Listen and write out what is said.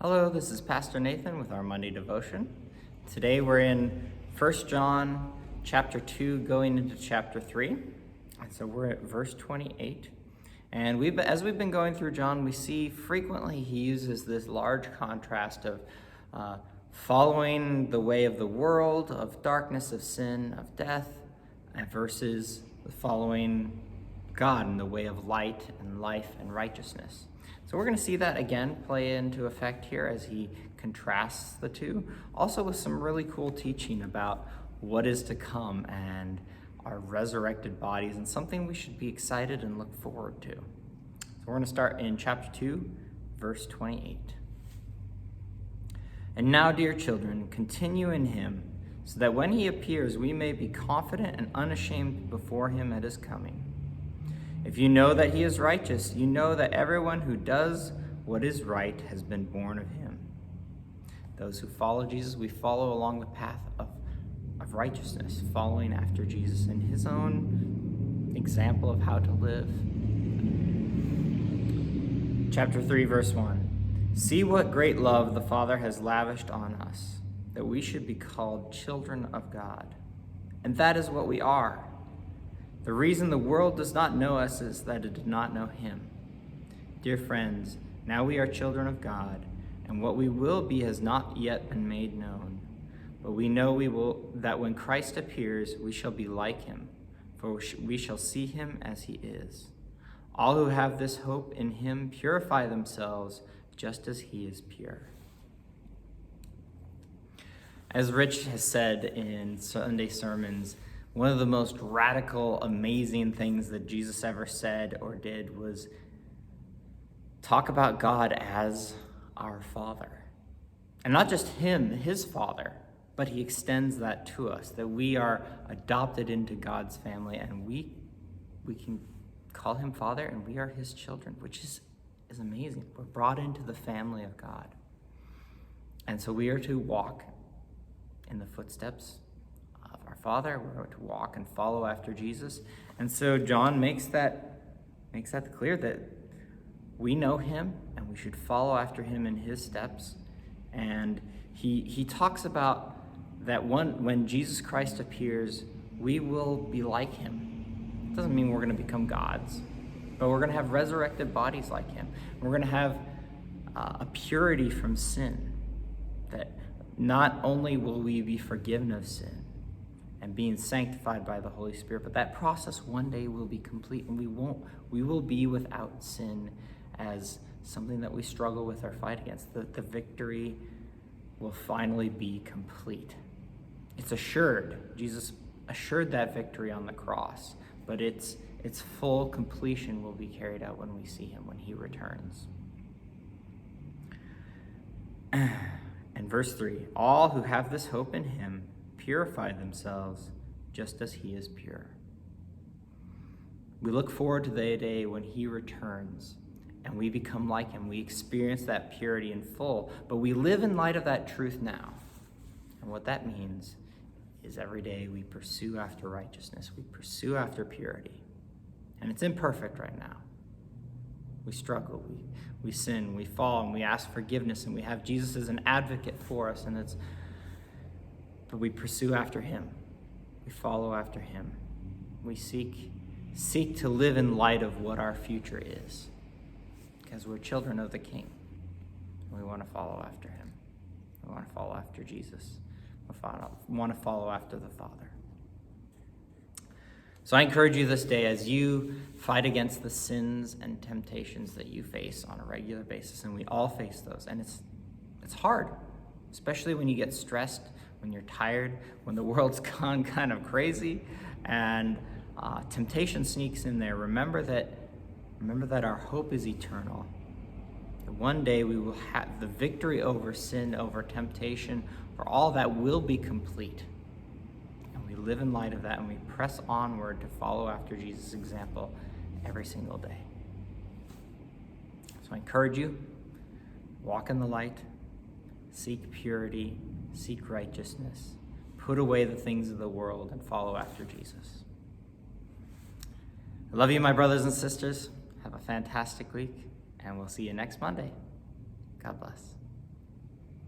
Hello, this is Pastor Nathan with our Monday devotion. Today we're in 1 John chapter 2 going into chapter 3. And so we're at verse 28. And as we've been going through John, we see frequently he uses this large contrast of following the way of the world, of darkness, of sin, of death, and versus following God in the way of light and life and righteousness. So we're going to see that again play into effect here as he contrasts the two, also with some really cool teaching about what is to come and our resurrected bodies, and something we should be excited and look forward to. So we're going to start in chapter 2, verse 28. And now, dear children, continue in him, so that when he appears, we may be confident and unashamed before him at his coming. If you know that he is righteous, you know that everyone who does what is right has been born of him. Those who follow Jesus, we follow along the path of righteousness, following after Jesus in his own example of how to live. Chapter 3, verse 1. See what great love the Father has lavished on us, that we should be called children of God. And that is what we are. The reason the world does not know us is that it did not know him. Dear friends, now we are children of God, and what we will be has not yet been made known. But we know that when Christ appears, we shall be like him, for we shall see him as he is. All who have this hope in him purify themselves just as he is pure. As Rich has said in Sunday sermons, one of the most radical, amazing things that Jesus ever said or did was talk about God as our Father. And not just him, his Father, but he extends that to us, that we are adopted into God's family, and we can call him Father, and we are his children, which is amazing. We're brought into the family of God. And so we are to walk in the footsteps of our Father. We're to walk and follow after Jesus. And so John makes that clear, that we know him and we should follow after him in his steps. And he talks about that when Jesus Christ appears, we will be like him. It doesn't mean we're going to become gods, but we're going to have resurrected bodies like him. We're going to have a purity from sin, that not only will we be forgiven of sin and being sanctified by the Holy Spirit, but that process one day will be complete, and we will be without sin as something that we struggle with or fight against. The victory will finally be complete. It's assured. Jesus assured that victory on the cross, but its full completion will be carried out when we see him, when he returns. And verse 3, all who have this hope in him purify themselves just as he is pure. We look forward to the day when he returns and we become like him. We experience that purity in full, but we live in light of that truth now. And what that means is every day we pursue after righteousness. We pursue after purity. And it's imperfect right now. We struggle, we sin, we fall, and we ask forgiveness, and we have Jesus as an advocate for us, but we pursue after him. We follow after him. We seek to live in light of what our future is, because we're children of the King. We want to follow after him. We want to follow after Jesus. We want to follow after the Father. So I encourage you this day, as you fight against the sins and temptations that you face on a regular basis, and we all face those, and it's hard, especially when you get stressed, when you're tired, when the world's gone kind of crazy, and temptation sneaks in there. Remember that our hope is eternal. That one day we will have the victory over sin, over temptation, for all that will be complete. We live in light of that, and we press onward to follow after Jesus' example every single day. So I encourage you, walk in the light, seek purity, seek righteousness, put away the things of the world, and follow after Jesus. I love you, my brothers and sisters. Have a fantastic week, and we'll see you next Monday. God bless.